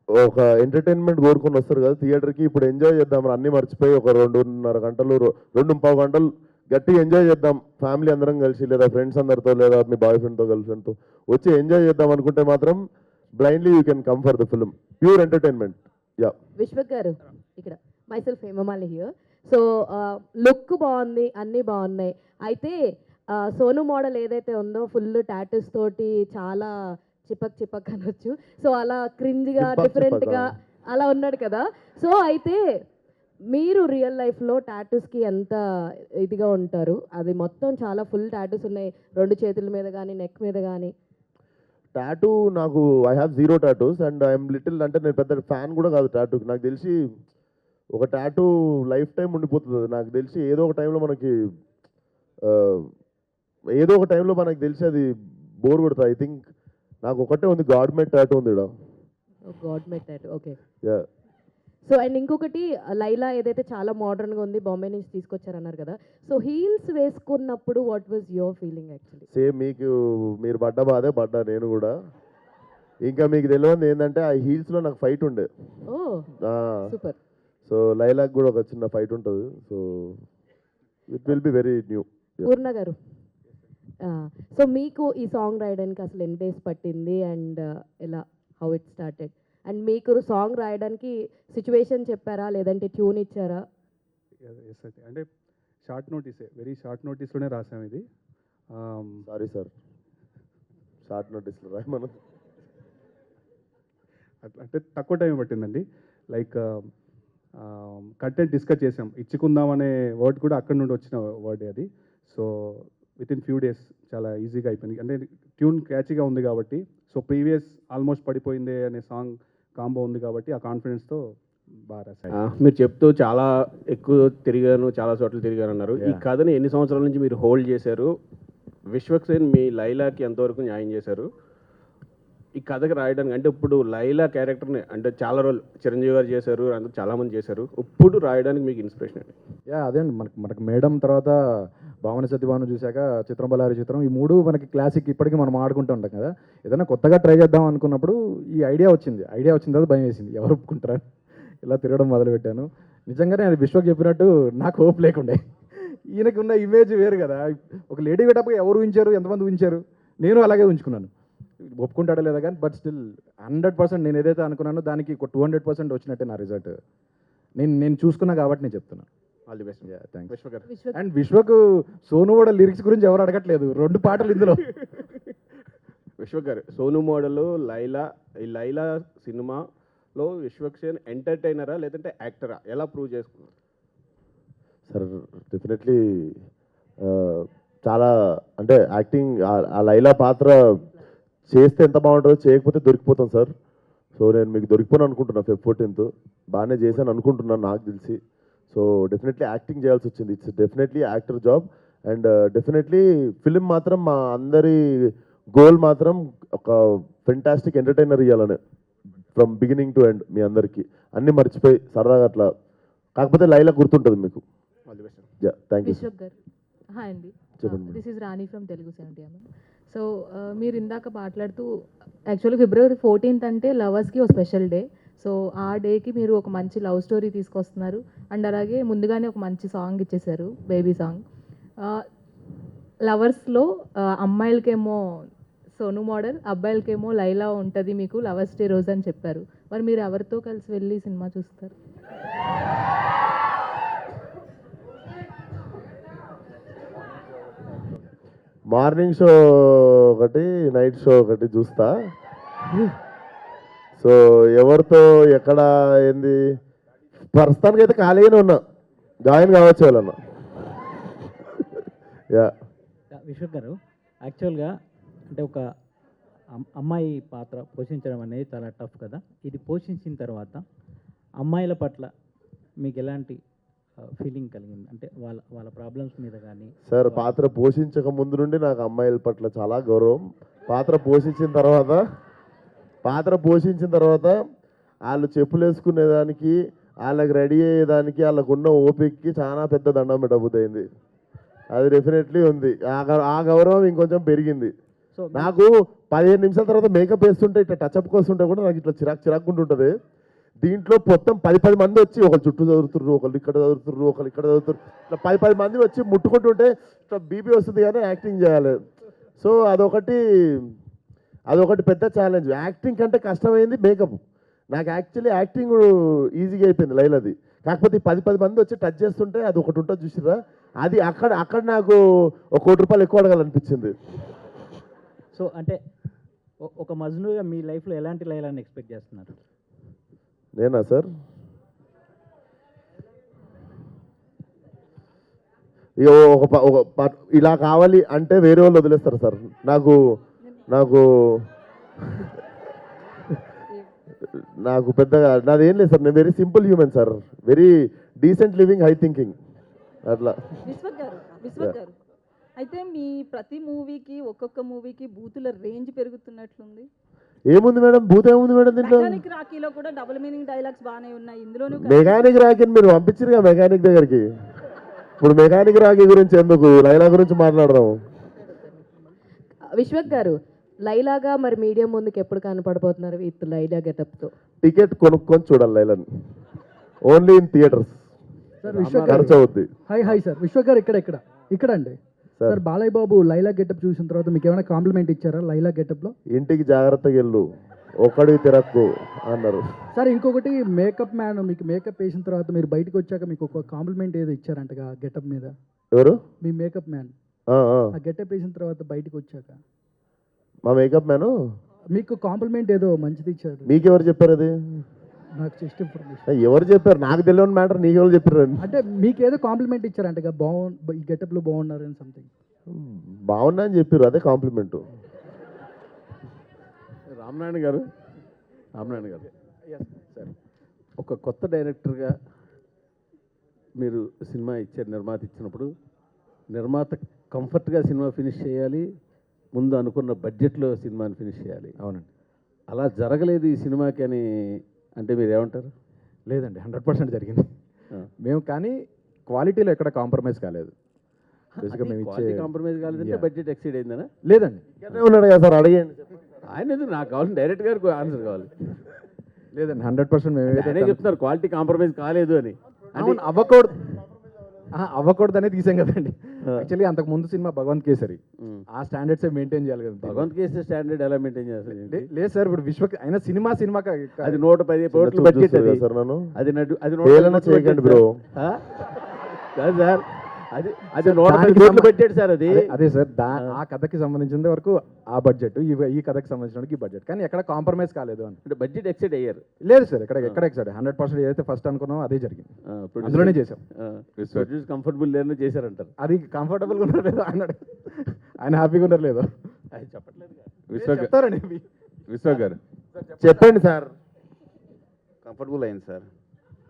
Speaker 3: ఒక ఎంటర్టైన్మెంట్ కోరుకొని వస్తారు కదా థియేటర్కి. ఇప్పుడు ఎంజాయ్ చేద్దాం, అన్నీ మర్చిపోయి ఒక 2.5 గంటలు 2.25 గంటలు గట్టి ఎంజాయ్ చేద్దాం ఫ్యామిలీ అందరం కలిసి, లేదా ఫ్రెండ్స్ అందరితో, లేదా మీ బాయ్ ఫ్రెండ్తో గర్ల్ ఫ్రెండ్తో వచ్చి ఎంజాయ్ చేద్దాం అనుకుంటే మాత్రం blindly you can come for the film. Pure entertainment. Yeah
Speaker 4: Vishwak గారు ఇక్కడ myself Hemamali here. So look బాగుంది, అన్నీ బాగున్నాయి. అయితే సోను మోడల్ ఏదైతే ఉందో ఫుల్ టాటూస్ తోటి చాలా చిపక్ అనొచ్చు. సో అలా క్రింజ్గా డిఫరెంట్గా అలా ఉన్నాడు కదా. సో అయితే మీరు రియల్ లైఫ్లో టాటూస్కి ఎంత ఇదిగా ఉంటారు? అది మొత్తం చాలా ఫుల్ టాటూస్ ఉన్నాయి, 2 చేతుల మీద కానీ నెక్ మీద కానీ.
Speaker 3: టాటూ నాకు I have 0 tattoos and I'm little, అంటే నేను పెద్ద ఫ్యాన్ కూడా కాదు టాటూకి. నాకు తెలిసి ఒక టాటూ లైఫ్ టైం ఉండిపోతుంది. నాకు తెలిసి ఏదో ఒక టైంలో మనకి తెలిసి అది బోర్ కొడుతుంది. ఐ థింక్ నాకు ఒకటే ఉంది, గాడ్ మేడ్ టాటూ ఉంది ఇక్కడ.
Speaker 4: God made tattoo, okay.
Speaker 3: Yeah.
Speaker 4: So and ఇంకొకటి లైలా ఏదైతే చాలా మోడర్న్గా ఉంది, బాంబే నుంచి తీసుకొచ్చారన్నారు కదా. సో హీల్స్ వేసుకున్నప్పుడు what was your feeling actually?
Speaker 3: Same మీరు పడ్డా నేను కూడా. ఇంకా మీకు తెలియదు ఏంటంటే ఆ హీల్స్లో నాకు ఫైట్ ఉండే.
Speaker 4: ఓ సూపర్.
Speaker 3: సో లైలాక్ కూడా ఒక చిన్న ఫైట్ ఉంటుంది. So it will be very new.
Speaker 4: Poorna garu, so మీకు ఈ సాంగ్ రాయడానికి అసలు ఎన్ని డేస్ పట్టింది అండ్ ఎలా, హౌ ఇట్ స్టార్టెడ్? అండ్ మీకు సాంగ్ రాయడానికి సిచ్యువేషన్ చెప్పారా లేదంటే ట్యూన్ ఇచ్చారా?
Speaker 1: ఎస్ అయితే అంటే వెరీ షార్ట్ నోటీస్లోనే రాసాం ఇది.
Speaker 3: సారీ సార్, షార్ట్ నోటీస్లో రాయమను.
Speaker 1: అట్లా అంటే తక్కువ టైం పట్టిందండి. లైక్ కంటెంట్ డిస్కస్ చేసాం. ఇచ్చుకుందాం అనే వర్డ్ కూడా అక్కడ నుండి వచ్చిన వర్డ్ అది. సో వితిన్ ఫ్యూ డేస్ చాలా ఈజీగా అయిపోయింది. అంటే ట్యూన్ క్యాచీగా ఉంది కాబట్టి. సో ప్రీవియస్ ఆల్మోస్ట్ పడిపోయిందే అనే సాంగ్ కాంబో ఉంది కాబట్టి ఆ కాన్ఫిడెన్స్తో బాగా రాశారు.
Speaker 5: మీరు చెప్తూ చాలా ఎక్కువ తిరిగాను, చాలా చోట్ల తిరిగాను అన్నారు. ఈ కథని ఎన్ని సంవత్సరాల నుంచి మీరు హోల్డ్ చేశారు? విశ్వక్సేన్ మీ లైలాకి ఎంతవరకు న్యాయం చేశారు ఈ కథకి రాయడానికి? అంటే ఇప్పుడు లైలా క్యారెక్టర్ని అంటే చాలా రోజులు చిరంజీవి గారు చేశారు, అందరూ చాలామంది చేశారు. ఇప్పుడు రాయడానికి మీకు ఇన్స్పిరేషన్ అండి?
Speaker 6: అదే అండి, మనకు మేడం తర్వాత భావన సత్యభాను చూశాక చిత్రం బలారి చిత్రం, ఈ 3 మనకి క్లాసిక్ ఇప్పటికీ మనం ఆడుకుంటూ ఉంటాం కదా. ఏదైనా కొత్తగా ట్రై చేద్దాం అనుకున్నప్పుడు ఈ ఐడియా వచ్చింది తర్వాత భయం వేసింది, ఎవరు ఒప్పుకుంటారని ఇలా తిరగడం మొదలుపెట్టాను. నిజంగానే అది విశ్వక్ చెప్పినట్టు నాకు హోప్ లేకుండే. ఈయనకి ఉన్న ఇమేజ్ వేరు కదా. ఒక లేడీ గెటప్గా ఎవరు ఊహించారు, ఎంతమంది ఊహించారు, నేను అలాగే ఉంచుకున్నాను. ఒప్పుకుంటాడో లేదా కానీ బట్ స్టిల్ 100% నేను ఏదైతే అనుకున్నానో దానికి 200% వచ్చినట్టే నా రిజల్ట్. నేను చూసుకున్నా కాబట్టి నేను చెప్తున్నాను. All the best. Thanks Vishwak garu. And Vishwak Sonu model lyrics గురించి ఎవరు అడగట్లేదు, 2 పాటలు ఇందులో.
Speaker 5: విశ్వక్ గారు, సోను మోడల్ ఈ లైలా సినిమాలో విశ్వక్సేన్ ఎంటర్టైనరా లేదంటే యాక్టరా, ఎలా ప్రూవ్ చేసుకున్నారు?
Speaker 3: సార్ డెఫినెట్లీ చాలా అంటే యాక్టింగ్, ఆ లైలా పాత్ర చేస్తే ఎంత బాగుంటుందో, చేయకపోతే దొరికిపోతాం సార్. సో నేను మీకు దొరికిపోను అనుకుంటున్నాను. Feb 14th బాగానే చేశాను అనుకుంటున్నాను నాకు తెలిసి. సో డెఫినెట్లీ యాక్టింగ్ చేయాల్సి వచ్చింది. It's definitely actor job. And definitely film మాత్రం మా అందరి గోల్ మాత్రం ఒక ఫెంటాస్టిక్ ఎంటర్టైనర్ ఇవ్వాలని, ఫ్రమ్ బిగినింగ్ టు ఎండ్. మీ అందరికీ అన్నీ మర్చిపోయి సరదాగా అట్లా, కాకపోతే లైలా గుర్తుంటుంది మీకు.
Speaker 5: All the best.
Speaker 3: Yeah, thank you.
Speaker 4: Vishwak garu hi అండి.
Speaker 3: చెప్పండి.
Speaker 4: This is Rani from Telugu 70. So మీరు ఇందాక మాట్లాడుతూ యాక్చువల్లీ February 14th అంటే లవర్స్కి ఒక స్పెషల్ డే. సో ఆ డేకి మీరు ఒక మంచి లవ్ స్టోరీ తీసుకొస్తున్నారు అండ్ అలాగే ముందుగానే ఒక మంచి సాంగ్ ఇచ్చేసారు, బేబీ సాంగ్. లవర్స్లో అమ్మాయిలకేమో సోను మోడల్, అబ్బాయిలకేమో లైలా ఉంటుంది మీకు లవర్స్ డే రోజు అని చెప్పారు. మరి మీరు ఎవరితో కలిసి వెళ్ళి సినిమా చూస్తారు?
Speaker 3: మార్నింగ్ షో ఒకటి, నైట్ షో ఒకటి చూస్తా. సో ఎవరితో ఎక్కడ ఏంది ప్రస్తుతానికి అయితే ఖాళీగానే ఉన్నా, జాయిన్ కావచ్చు వాళ్ళన్నా. యా
Speaker 10: విశ్వక్ గారు, యాక్చువల్గా అంటే ఒక అమ్మాయి పాత్ర పోషించడం అనేది చాలా టఫ్ కదా. ఇది పోషించిన తర్వాత అమ్మాయిల పట్ల మీకు ఎలాంటి ఫీలింగ్ కలిగింది? అంటే వాళ్ళ ప్రాబ్లమ్స్ మీద కానీ.
Speaker 3: సార్, పాత్ర పోషించక ముందు నుండి నాకు అమ్మాయిల పట్ల చాలా గౌరవం. పాత్ర పోషించిన తర్వాత వాళ్ళు చెప్పులు వేసుకునేదానికి, వాళ్ళకి రెడీ అయ్యేదానికి, వాళ్ళకు ఉన్న ఓపికకి చాలా పెద్ద దండం పెట్టబోతుంది. అది డెఫినెట్లీ ఉంది. ఆ గౌరవం ఇంకొంచెం పెరిగింది.
Speaker 10: సో
Speaker 3: నాకు 15 నిమిషాల తర్వాత మేకప్ వేస్తుంటే ఇట్లా టచ్అప్ వస్తుంటే కూడా నాకు ఇట్లా చిరాక్కుంటుంటుంది. దీంట్లో మొత్తం 10 మంది వచ్చి ఒకరు చుట్టూ చదువుతుర్రు, ఒకరు ఇక్కడ చదువుతుర్రు, ఒకరు ఇక్కడ చదువుతుర్రు, ఇట్లా 10 మంది వచ్చి ముట్టుకుంటుంటే ఇట్లా బీపీ వస్తుంది కానీ యాక్టింగ్ చేయాలి. సో అదొకటి పెద్ద ఛాలెంజ్. యాక్టింగ్ కంటే కష్టమైంది మేకప్. నాకు యాక్చువల్లీ యాక్టింగ్ ఈజీగా అయిపోయింది లైలది. కాకపోతే 10 మంది వచ్చి టచ్ చేస్తుంటే అది ఒకటి ఉంటుంది చూసిరా, అది అక్కడ నాకు ఒక ₹1 ఎక్కువ అడగాలనిపించింది.
Speaker 10: సో అంటే ఒక మజ్నుగా మీ లైఫ్లో ఎలాంటి లైలాన్ని ఎక్స్పెక్ట్ చేస్తున్నారు?
Speaker 3: నేనా సార్? ఇలా కావాలి అంటే వేరే వాళ్ళు వదిలేస్తారు సార్. నాకు నాకు పెద్దగా నాదేం లేదు సార్. నేను very simple human sir, very decent living, high thinking అట్లా.
Speaker 8: విశ్వక్ గారు అయితే మీ ప్రతి మూవీకి ఒక్కొక్క మూవీకి బూతుల రేంజ్ పెరుగుతున్నట్లుంది.
Speaker 3: ఏముంది మేడం, భూత ఏముంది మేడం దీంట్లో?
Speaker 8: మెకానిక్ రాకీలో కూడా డబుల్ మీనింగ్ డైలాగ్స్ బాగానే ఉన్నాయి. ఇందులోనూ
Speaker 3: మెకానిక్ రాకీని మీరు పంపించారుగా మెకానిక్ దగ్గరికి. ఇప్పుడు మెకానిక్ రాకీ గురించి ఎందుకు, లైలా గురించి మాట్లాడదాం.
Speaker 4: విశ్వక్ గారు, లైలాగా మరి మీడియం ముందుకు ఎప్పుడు కనపడబోతున్నారు విత్ లైలా గెటప్తో?
Speaker 3: టికెట్ కొనుక్కొని చూడాలి లైలాని, ఓన్లీ ఇన్ థియేటర్స్. ఖర్చు అవుద్ది.
Speaker 11: హాయ్ సార్, విశ్వక్ గారు ఇక్కడ అండి సార్. బాలయ్య బాబు లైలా గెటప్ చూసిన తర్వాత మీకు ఏమైనా కాంప్లిమెంట్ ఇచ్చారా లైలా గెటప్లో?
Speaker 3: ఇంటికి జాగ్రత్తగా వెళ్ళు, ఒక్కడికి తిరక్కు అన్నారు
Speaker 11: సార్. ఇంకొకటి మేకప్ మ్యాన్, మీకు మేకప్ వేసిన తర్వాత మీరు బయటకు వచ్చాక మీకు ఒక కాంప్లిమెంట్ ఏదో ఇచ్చారంటగా గెటప్ మీద?
Speaker 3: ఎవరు?
Speaker 11: మీ మేకప్ మ్యాన్. ఆ గెటప్ వేసిన తర్వాత బయటకు వచ్చాక
Speaker 3: మా మేకప్ మ్యాను
Speaker 11: మీకు కాంప్లిమెంట్ ఏదో మంచిది ఇచ్చారు.
Speaker 3: మీకెవరు చెప్పారు అది?
Speaker 11: నాకు జస్ట్ ఇన్ఫర్మేషన్.
Speaker 3: ఎవరు చెప్పారు? నాకు తెలియని మ్యాటర్ నీకెవరు చెప్పారు?
Speaker 11: అంటే మీకు ఏదో కాంప్లిమెంట్ ఇచ్చారంటగా, ఈ గెటప్లో బాగున్నారు అని సంథింగ్.
Speaker 3: బాగున్నా అని చెప్పారు, అదే కాంప్లిమెంట్.
Speaker 5: రామనారాయణ గారు సార్, ఒక కొత్త డైరెక్టర్గా మీరు సినిమా ఇచ్చారు, నిర్మాత ఇచ్చినప్పుడు నిర్మాత కంఫర్ట్గా సినిమా ఫినిష్ చేయాలి, ముందు అనుకున్న బడ్జెట్లో సినిమాని ఫినిష్ చేయాలి.
Speaker 6: అవునండి.
Speaker 5: అలా జరగలేదు ఈ సినిమాకి అని అంటే మీరు ఏమంటారు?
Speaker 6: లేదండి, 100% జరిగింది. మేము కానీ క్వాలిటీలో ఎక్కడ కాంప్రమైజ్ కాలేదు. బేసిక్గా మేము ఇచ్చే
Speaker 5: కాంప్రమైజ్ కాలేదంటే బడ్జెట్ ఎక్సీడ్ అయిందనా?
Speaker 6: లేదండి.
Speaker 3: ఉన్నాడు కదా సార్, అడిగండి.
Speaker 5: ఆయన ఎందుకు, నాకు కావాలి డైరెక్ట్ గారికి ఆన్సర్ కావాలి.
Speaker 6: లేదండి, 100% మేము
Speaker 5: ఏదైతే చెప్తున్నారు క్వాలిటీ కాంప్రమైజ్ కాలేదు అని.
Speaker 6: అవును, అవ్వకూడదు అనేది తీసాం కదండి. యాక్చువల్లీ అంతకు ముందు సినిమా భగవంత్ కేసరి, ఆ స్టాండర్డ్స్ మెయింటైన్ చేయాలి కదా.
Speaker 5: భగవంత్ కేసరి స్టాండర్డ్ ఎలా మెయింటైన్ చేస్తారు?
Speaker 6: లేదు సార్, ఇప్పుడు అయినా సినిమా
Speaker 5: అది 110 కోట్ల బడ్జెట్ అది.
Speaker 3: సార్ నన్ను
Speaker 5: అది
Speaker 3: చేయకండి బ్రో.
Speaker 5: కాదు సార్, అది 110 కోట్ల బడ్జెట్ సార్. అది
Speaker 6: అదే సార్, ఆ కథకి సంబంధించిన వరకు ఆ బడ్జెట్, ఈ కథకి సంబంధించిన ఈ బడ్జెట్, కానీ ఎక్కడ కాంప్రమైజ్ కాలేదు అని.
Speaker 5: అంటే బడ్జెట్ ఎక్సైడ్ అయ్యారు?
Speaker 6: లేదు సార్, ఎక్కడ ఎక్సైడ్ 100% ఏదైతే ఫస్ట్ అనుకున్నామో అదే జరిగింది. అందులోనే చేసాం.
Speaker 5: కంఫర్టబుల్ లేదని చేశారంటారు.
Speaker 6: అది కంఫర్టబుల్గా ఉన్నారు లేదు ఆయన హ్యాపీగా ఉన్నారు లేదు
Speaker 5: అది చెప్పట్లేదు.
Speaker 6: విశ్వక్ గారు
Speaker 3: చెప్పండి సార్.
Speaker 2: కంఫర్టబుల్ అయింది సార్,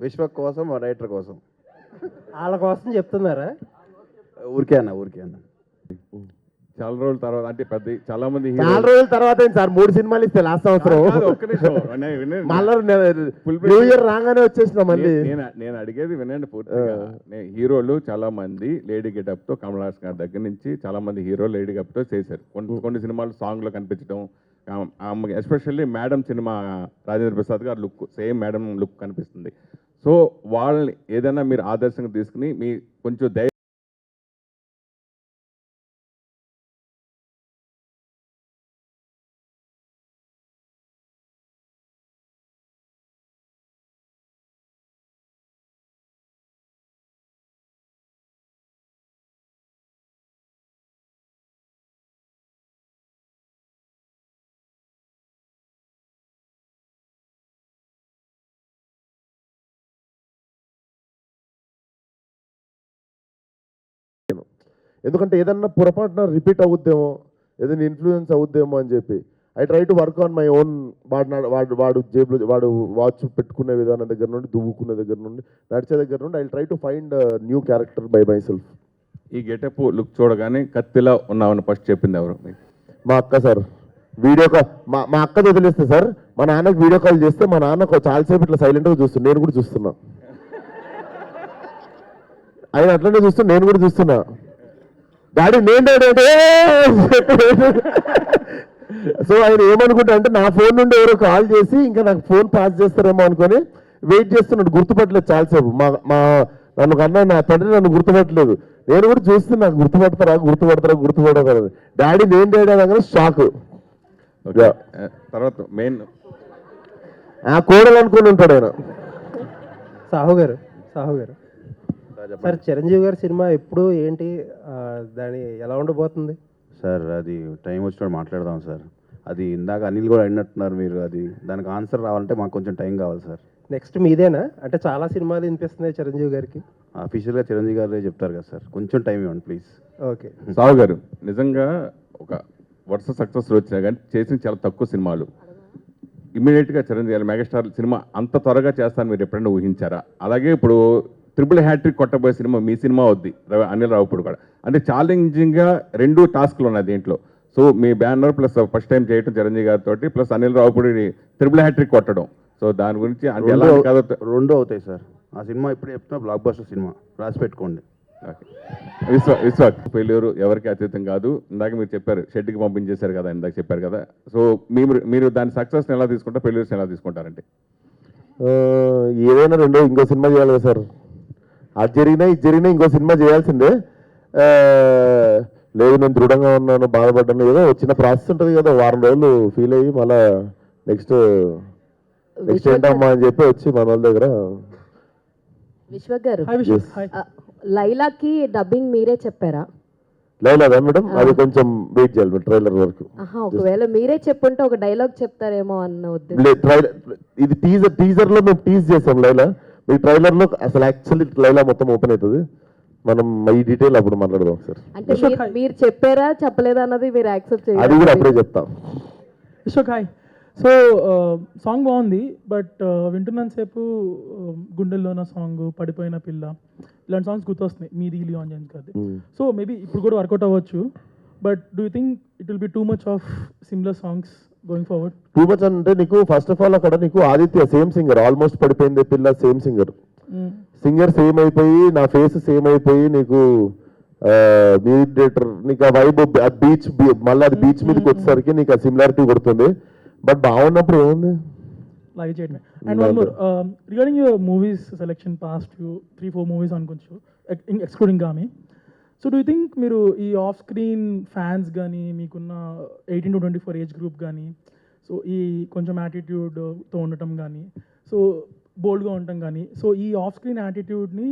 Speaker 2: విశ్వక్ కోసం, మా రైటర్ కోసం.
Speaker 7: వాళ్ళ కోసం చెప్తున్నారా?
Speaker 2: ఊరికే అన్న
Speaker 12: చాలా రోజుల తర్వాత అంటే పెద్ద చాలా మంది
Speaker 3: చాలా రోజుల తర్వాత ఏంటి సార్ 3 సినిమాలు ఇస్తే లాస్ట్ సంవత్సరం
Speaker 12: ఒక్క నిమిషం
Speaker 3: మళ్ళీ న్యూ ఇయర్ రాగానే వచ్చేసిన మళ్ళీ.
Speaker 12: నేను అడిగేది వినండి పూర్తిగా. హీరోలు చాలా మంది లేడీ గెటప్ తో కమల్ హాసన్ గారి దగ్గర నుంచి చాలా మంది హీరోలు లేడీ గెటప్ తో చేశారు. కొన్ని సినిమాలు సాంగ్ లో కనిపించడం, especially madam cinema Rajendra Prasad గారు లుక్ సేమ్ మేడం లుక్ కనిపిస్తుంది. సో వాళ్ళని ఏదైనా మీరు ఆదర్శంగా తీసుకుని మీ కొంచెం ధైర్యం
Speaker 3: ఎందుకంటే ఏదన్నా పొరపాటున రిపీట్ అవుద్దేమో, ఏదైనా ఇన్ఫ్లుయెన్స్ అవుద్దేమో అని చెప్పి I try to work on my own. వాడు జేబులో వాడు వాచ్ పెట్టుకునే విధానం దగ్గర నుండి, దువ్వుకునే దగ్గర నుండి, నడిచే దగ్గర నుండి I try to find new character by my self.
Speaker 12: ఈ గెటప్ లుక్ చూడగానే కత్తిలా ఉన్నామని ఫస్ట్ చెప్పింది ఎవరు?
Speaker 3: మా అక్క సార్. వీడియో కాల్ మా అక్క వదిలేస్తే సార్, మా నాన్నకు వీడియో కాల్ చేస్తే మా నాన్న చాలాసేపు ఇట్లా సైలెంట్గా చూస్తున్నా. నేను కూడా చూస్తున్నా, ఆయన అట్లనే చూస్తున్నా, నేను కూడా చూస్తున్నా. డాడీ నేను డాడీ అంటే సో ఆయన ఏమనుకుంటా అంటే నా ఫోన్ నుండి ఎవరో కాల్ చేసి ఇంకా నాకు ఫోన్ పాస్ చేస్తారేమో అనుకొని వెయిట్ చేస్తున్నాడు. గుర్తుపట్టలేదు చాలాసేపు. నన్ను కన్నా నా తండ్రి నన్ను గుర్తుపట్టలేదు. నేను కూడా చూస్తున్నా, గుర్తుపడతారా. డాడీ నేను డాడీ అనగానే షాక్.
Speaker 12: తర్వాత మెయిన్
Speaker 3: కోడలు అనుకుని ఉంటాడు ఆయన.
Speaker 7: సాహు గారు సార్, చిరంజీవి గారి సినిమా ఎప్పుడు ఏంటి, దాని ఎలా ఉండబోతుంది
Speaker 2: సార్? అది టైం వచ్చినప్పుడు మాట్లాడదాం సార్. అది ఇందాక అనిల్ కూడా అడిగినట్టున్నారు మీరు. అది దానికి ఆన్సర్ రావాలంటే మాకు కొంచెం టైం కావాలి సార్.
Speaker 7: నెక్స్ట్ మీదేనా? అంటే చాలా సినిమాలు వినిపిస్తున్నాయి చిరంజీవి గారికి.
Speaker 2: అఫీషియల్గా చిరంజీవి గారే చెప్తారు కదా సార్, కొంచెం టైం ఇవ్వండి ప్లీజ్.
Speaker 7: ఓకే.
Speaker 12: సావు గారు, నిజంగా ఒక వరుస సక్సెస్లు వచ్చినా కానీ చేసిన చాలా తక్కువ సినిమాలు. ఇమ్మీడియట్గా చిరంజీవి గారు మెగాస్టార్ సినిమా అంత త్వరగా చేస్తాను మీరు ఎప్పుడైనా ఊహించారా? అలాగే ఇప్పుడు ట్రిపుల్ హ్యాట్రిక్ కొట్టబోయే సినిమా మీ సినిమా వద్ది, అనిల్ రావుపూడి కూడా. అంటే ఛాలెంజింగ్గా 2 టాస్క్లు ఉన్నాయి దీంట్లో. సో మీ బ్యానర్ ప్లస్ ఫస్ట్ టైం చేయటం చిరంజీవి గారితో plus Anil Ravipudi triple hattrick కొట్టడం. సో దాని గురించి అంటే ఎలా కాదు?
Speaker 2: 2 అవుతాయి సార్. ఆ సినిమా ఇప్పుడు చెప్తున్నా బ్లాక్ బస్టర్ సినిమా, రాసి పెట్టుకోండి.
Speaker 12: విశ్వాక్ ఫెయిల్యూర్ ఎవరికి అతీతం కాదు. ఇందాక మీరు చెప్పారు షెడ్కి పంపించేశారు కదా, ఇందాక చెప్పారు కదా. సో మీరు దాని సక్సెస్ని ఎలా తీసుకుంటారు, ఫెయిల్యూర్స్ ఎలా తీసుకుంటారంటే?
Speaker 3: ఏదైనా ఇంకో సినిమా చేయాలి కదా సార్. అది జరిగినా ఇది జరిగినా ఇంకో సినిమా చేయాల్సిందే. లేదు నేను దృఢంగా ఉన్నాను, బాధపడ్డాను, ఏదో వచ్చిన ప్రాసెస్ ఉంటుంది కదా, వారం రోజులు ఫీల్ అయ్యి మళ్ళీ నెక్స్ట్ ఏంటమ్మా అని చెప్పి వచ్చి మన వాళ్ళ దగ్గర.
Speaker 4: విశ్వక్ గారు, లైలాకి డబ్బింగ్ మీరే చెప్పారా?
Speaker 3: లైలాదా మేడం? అది కొంచెం వెయిట్ చేయాలి మేడం, ట్రైలర్ వరకు.
Speaker 4: ఒకవేళ మీరే చెప్పుంటే ఒక డైలాగ్ చెప్తారేమో అన్న ఉద్దేశం.
Speaker 3: ఇది టీజర్ లో మేము టీజ్ చేసాం లైలా. మీ ట్రైలర్ లో అసలు యాక్చువల్లీ లైలా మొత్తం ఓపెన్ అవుతుంది. మనం ఈ డీటెయిల్ అప్పుడు మాట్లాడదాం సార్.
Speaker 4: అంటే మీరు చెప్పారా చెప్పలేదా అన్నది మీరు యాక్సెప్ట్ చేయాలి,
Speaker 3: అది కూడా అప్పుడే చెప్తాం.
Speaker 13: విశ్వక్ హాయ్. సో సాంగ్ బాగుంది, బట్ వింటున్నంతసేపు గుండెల్లోన సాంగ్, పడిపోయిన పిల్ల, ఇలాంటి సాంగ్స్ గుర్తొస్తున్నాయి మీది లియాన్ జేమ్స్ గారిది. సో మేబీ ఇప్పుడు కూడా వర్కౌట్ అవ్వచ్చు, but do you think it will B too much of similar songs going forward?
Speaker 3: Too much అంటే నీకు ఫస్ట్ ఆఫ్ ఆల్ అక్కడ నీకు ఆదిత్య సేమ్ సింగర్, ఆల్మోస్ట్ పడిపోయింది పిల్ల సేమ్ సింగర్ సేమ్ అయిపోయి, నా ఫేస్ సేమ్ అయిపోయి, నీకు మ్యూజిక్ డైరెక్టర్, నీకు ఆ వైబ్ బీచ్, మళ్ళీ అది బీచ్ మీదకి వచ్చేసరికి నీకు ఆ సిమిలారిటీ కొడుతుంది. బట్ బాగున్నప్పుడు ఏముంది
Speaker 13: లైక్ చేయడమే. And one more regarding your movies selection, past 3-4 movies అనుకోవచ్చు excluding Gaami. So do you think మీరు ఈ ఆఫ్ స్క్రీన్ ఫ్యాన్స్ కానీ, మీకున్న 18 to 24 ఏజ్ గ్రూప్ కానీ, సో ఈ కొంచెం యాటిట్యూడ్తో ఉండటం కానీ, సో బోల్డ్గా ఉండటం కానీ, సో ఈ ఆఫ్ స్క్రీన్ యాటిట్యూడ్ని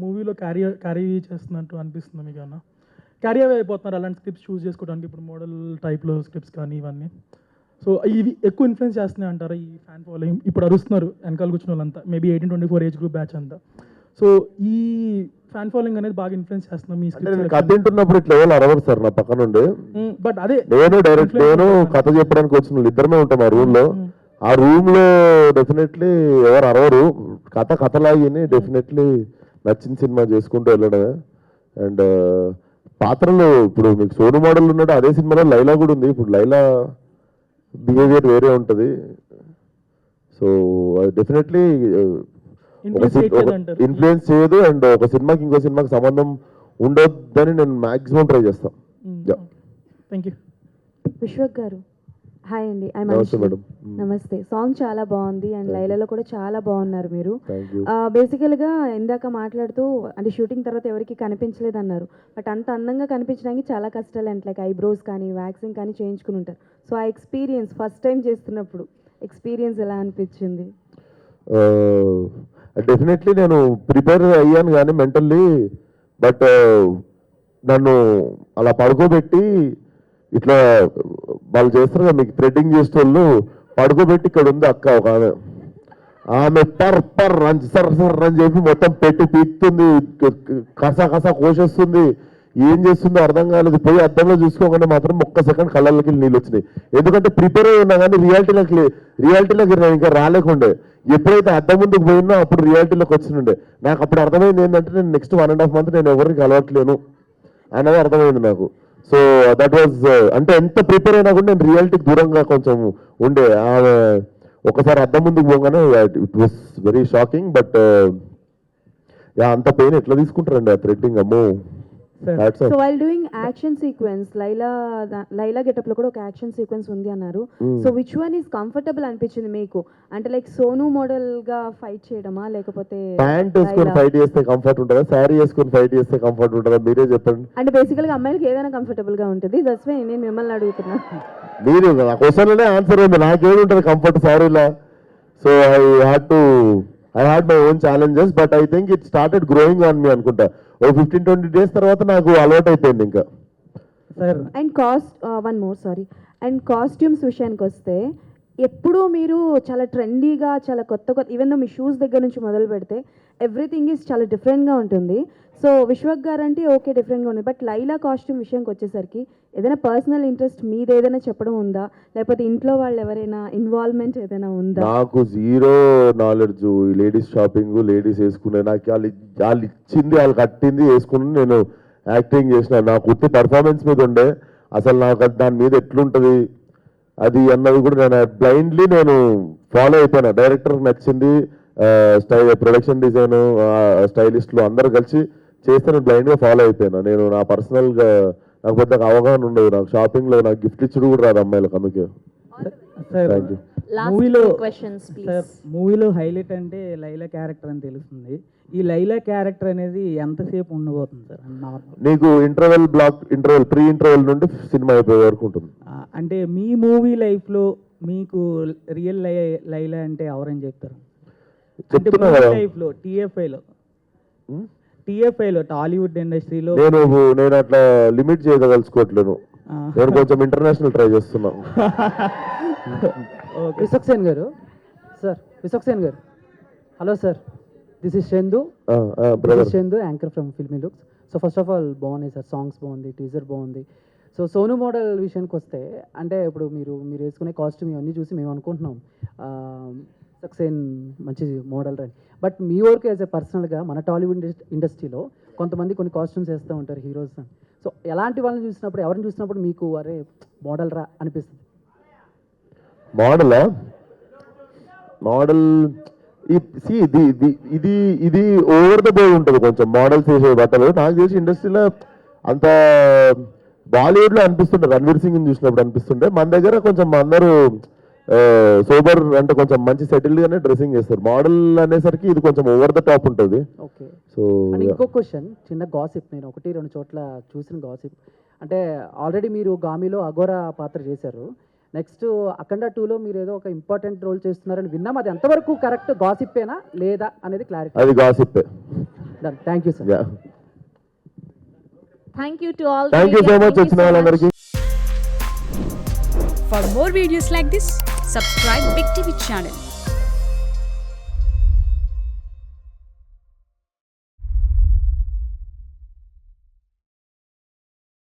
Speaker 13: మూవీలో క్యారీ చేస్తున్నట్టు అనిపిస్తుంది మీకు? అన్న క్యారీ అవే అయిపోతున్నారు అలాంటి స్క్రిప్ట్స్ చూస్ చేసుకోవడానికి, ఇప్పుడు మోడల్ టైప్లో స్క్రిప్ట్స్ కానీ ఇవన్నీ. సో ఇవి ఎక్కువ ఇన్ఫ్లుయెన్స్ చేస్తున్నాయి అంటారా ఈ ఫ్యాన్ ఫాలోయింగ్? ఇప్పుడు అరుస్తున్నారు వెనకాల కూర్చున్న వాళ్ళంతా, మేబీ 18-24 ఏజ్ గ్రూప్ బ్యాచ్ అంతా. సో ఈ ఫ్యాన్ ఫాలోయింగ్ అనేది బాగా ఇన్ఫ్లుయెన్స్ చేస్తున్నా మీ
Speaker 3: కథ తింటున్నప్పుడు ఇట్లా ఎవరు అరవరు సార్ నా పక్క నుండి.
Speaker 13: బట్ అదే
Speaker 3: నేను కథ చెప్పడానికి వచ్చిన వాళ్ళు ఇద్దరమే ఉంటాం ఆ రూమ్ లో. ఆ రూమ్ లో డెఫినెట్లీ ఎవరు అరవరు. కథలాగి డెఫినెట్లీ నచ్చిన సినిమా చేసుకుంటూ వెళ్ళడమే. అండ్ పాత్రలో ఇప్పుడు మీకు సోను మోడల్ ఉన్నాడు, అదే సినిమాలో లైలా కూడా ఉంది. ఇప్పుడు లైలా బిహేవియర్ వేరే ఉంటుంది. సో డెఫినెట్లీ ఇన్ఫ్లుయెన్స్ చేయదు, అండ్ ఒక సినిమాకి ఇంకో సినిమాకి సంబంధం ఉండొద్దని నేను మాక్సిమం ట్రై చేస్తాను.
Speaker 13: Thank you.
Speaker 14: Vishwak garu hi అండి.
Speaker 3: నమస్తే మేడం.
Speaker 14: నమస్తే. సాంగ్ చాలా బాగుంది అండ్ లైలాలో కూడా చాలా బాగున్నారు మీరు.
Speaker 3: Thank you.
Speaker 14: బేసికల్గా ఇందాక మాట్లాడుతూ అంటే షూటింగ్ తర్వాత ఎవరికి కనిపించలేదు అన్నారు, బట్ అంత అందంగా కనిపించడానికి చాలా కష్టాలు అంటే లైక్ ఐబ్రోస్ కానీ వ్యాక్సింగ్ కానీ చేయించుకుని ఉంటారు. సో ఆ ఎక్స్పీరియన్స్ ఫస్ట్ టైం చేస్తున్నప్పుడు ఎక్స్పీరియన్స్ ఎలా అనిపించింది?
Speaker 3: డెఫినెట్లీ నేను ప్రిపేర్ అయ్యాను కానీ మెంటల్లీ, బట్ నన్ను అలా పడుకోబెట్టి ఇట్లా వాళ్ళు చేస్తారు కదా మీకు థ్రెడ్డింగ్ చేసే వాళ్ళు, పడుకోబెట్టి ఇక్కడ ఉంది అక్క ఒక ఆమె పర్ రంజ్ సర్ అని చెప్పి మొత్తం పెట్టి పీక్తుంది, కసా కోసేస్తుంది, ఏం చేస్తుందో అర్థం కాలేదు. పోయి అద్దంలో చూసుకోకుండా మాత్రం ఒక్క సెకండ్ కళ్ళకి నీళ్ళు వచ్చినాయి. ఎందుకంటే ప్రిపేర్ అయి ఉన్నా కానీ రియాలిటీలోకి నేను ఇంకా రాలేకుండే. ఎప్పుడైతే అద్దం ముందుకు పోయినా అప్పుడు రియాలిటీలోకి వచ్చినుండే. నాకు అప్పుడు అర్థమైంది ఏంటంటే నేను నెక్స్ట్ 1.5 month నేను ఎవరికి కలవట్లేను అనేది అర్థమైంది నాకు. సో దట్ వాజ్ అంటే ఎంత ప్రిపేర్ అయినా కూడా నేను రియాలిటీకి దూరంగా కొంచెం ఉండే. ఆమె ఒకసారి అద్దం ముందుకు పోగానే it was very shocking. But అంత పెయిన్ ఎట్లా తీసుకుంటారండి ఆ థ్రెడ్డింగ్, అమ్మో.
Speaker 14: So while doing action sequence Laila getup లో కూడా ఒక యాక్షన్ సీక్వెన్స్ ఉంది అన్నారు. So which one is comfortable అనిపించింది మీకు? అంటే లైక్ సోను మోడల్ గా ఫైట్ చేయడమా లేకపోతే
Speaker 3: ప్యాంట్ వేసుకొని ఫైట్ చేస్తే కంఫర్ట్ ఉంటుందా, శారీ వేసుకొని ఫైట్ చేస్తే కంఫర్ట్ ఉంటుందా, మీరే చెప్పండి.
Speaker 14: అంటే బేసికల్ గా అమ్మాయిలకి ఏదైనా కంఫర్టబుల్ గా ఉంటుంది. దట్స్ వై నేను మిమ్మల్ని అడుగుతున్నా.
Speaker 3: మీరు నా క్వశ్చన్లోనే ఆన్సర్ ఉంది, నాకేమి ఉంటుంది కంఫర్ట్ శారీలా. So I had my own challenges, but I think it started growing on me అనుకుంటా. ఓ 15-20 days తర్వాత నాకు అలవాటు అయిపోయింది ఇంకా.
Speaker 14: అండ్ కాస్ట్యూమ్స్ విషయానికి వస్తే ఎప్పుడూ మీరు చాలా ట్రెండీగా చాలా కొత్త ఈవెన్ దో మీ షూస్ దగ్గర నుంచి మొదలు పెడితే ఎవ్రీథింగ్ ఈజ్ చాలా డిఫరెంట్గా ఉంటుంది. సో విశ్వక్ గారు అంటే ఓకే డిఫరెంట్గా ఉంది, బట్ లైలా కాస్ట్యూమ్ విషయానికి వచ్చేసరికి ఏదైనా పర్సనల్ ఇంట్రెస్ట్ మీద ఏదైనా చెప్పడం ఉందా, లేకపోతే ఇంట్లో వాళ్ళు ఎవరైనా ఇన్వాల్వ్మెంట్ ఏదైనా ఉందా?
Speaker 3: నాకు జీరో నాలెడ్జ్ ఈ లేడీస్ షాపింగ్, లేడీస్ వేసుకునే, నాకు వాళ్ళు ఇచ్చింది వాళ్ళు కట్టింది వేసుకుని నేను యాక్టింగ్ చేసిన. నాకు ఉత్తి పర్ఫార్మెన్స్ మీద ఉండే, అసలు నాకు దాని మీద ఎట్లుంటుంది అది అన్నది కూడా నేను బ్లైండ్లీ నేను ఫాలో అయిపోయినా. డైరెక్టర్కి నచ్చింది, ప్రొడక్షన్ డిజైన్ స్టైలిస్టులు అందరు కలిసి చేస్తే నేను బ్లైండ్గా ఫాలో అయిపోయినా. నేను నా పర్సనల్గా నాకు పెద్దగా అవగాహన ఉండదు, నాకు షాపింగ్లో నాకు గిఫ్ట్ ఇచ్చుడు కూడా రాదు అమ్మాయిలకు. అందుకే థ్యాంక్ యూ.
Speaker 10: మూవీలో హైలైట్ అంటే లైలా క్యారెక్టర్ అని తెలుస్తుంది. ఈ లైలా క్యారెక్టర్ అనేది ఎంతసేపు ఉండబోతుంది సార్?
Speaker 3: నీకు ప్రీ ఇంటర్వెల్ నుండి సినిమా అయిపోయే వరకు ఉంటుంది.
Speaker 10: అంటే మీ మూవీ లైఫ్లో మీకు రియల్ లైలా అంటే ఎవరని చెప్తారు?
Speaker 3: చెప్తున్నా కదా,
Speaker 10: లైఫ్లో టీఎఫ్ఐలో టాలీవుడ్ ఇండస్ట్రీలో
Speaker 3: నేను అట్లా లిమిట్ చేయదలుచుకోవట్లేను. నేను కొంచెం ఇంటర్నేషనల్ ట్రై చేస్తున్నా.
Speaker 11: విశ్వక్ సేన్ గారు hello sir, this is Chandu anchor from filmy looks. So first of all బాగున్నాయి సార్, సాంగ్స్ బాగుంది, టీజర్ బాగుంది. సో సోను మోడల్ విషయానికి వస్తే అంటే ఇప్పుడు మీరు వేసుకునే కాస్ట్యూమ్ ఇవన్నీ చూసి మేము అనుకుంటున్నాం సక్సేన్ మంచి మోడల్ రండి. బట్ మీ వరకు యాజ్ ఎ పర్సనల్గా మన టాలీవుడ్ ఇండస్ట్రీలో కొంతమంది కొన్ని కాస్ట్యూమ్స్ వేస్తూ ఉంటారు హీరోస్. సో ఎలాంటి వాళ్ళని చూసినప్పుడు, ఎవరిని చూసినప్పుడు మీకు అరే మోడల్ రా అనిపిస్తుంది?
Speaker 3: మోడల్ ఇది ఓవర్ ద బోర్డ్ ఉంటుంది కొంచెం మోడల్స్ వేసే బట్టలు. నాకు తెలిసి ఇండస్ట్రీలో అంత బాలీవుడ్లో అనిపిస్తుండే, రణ్వీర్ సింగ్ చూసినప్పుడు అనిపిస్తుండే. మన దగ్గర కొంచెం అందరూ సోబర్ అంటే కొంచెం మంచి సెటిల్డ్ గానే డ్రెస్సింగ్ చేస్తారు. మోడల్ అనేసరికి ఇది కొంచెం ఓవర్ ద టాప్ ఉంటుంది.
Speaker 11: ఓకే. సో ఇంకో క్వశ్చన్, చిన్న గాసిప్, నేను 1-2 చోట్ల చూసిన గాసిప్ అంటే ఆల్రెడీ మీరు గామిలో అఘోరా పాత్ర చేశారు, నెక్స్ట్ అఖండ 2లో మీరు ఏదో ఒక ఇంపార్టెంట్ రోల్ చేస్తున్నారని విన్నాం. అది ఎంతవరకు కరెక్ట్, గాసిప్పేనా లేదా అనేది క్లారిటీ?
Speaker 3: అది గాసిప్పే.
Speaker 11: Done, thank you sir.
Speaker 4: Thank you to all.
Speaker 3: Thank you so much వచ్చిన వాళ్ళందరికీ.
Speaker 15: For more videos like this, subscribe Big TV channel.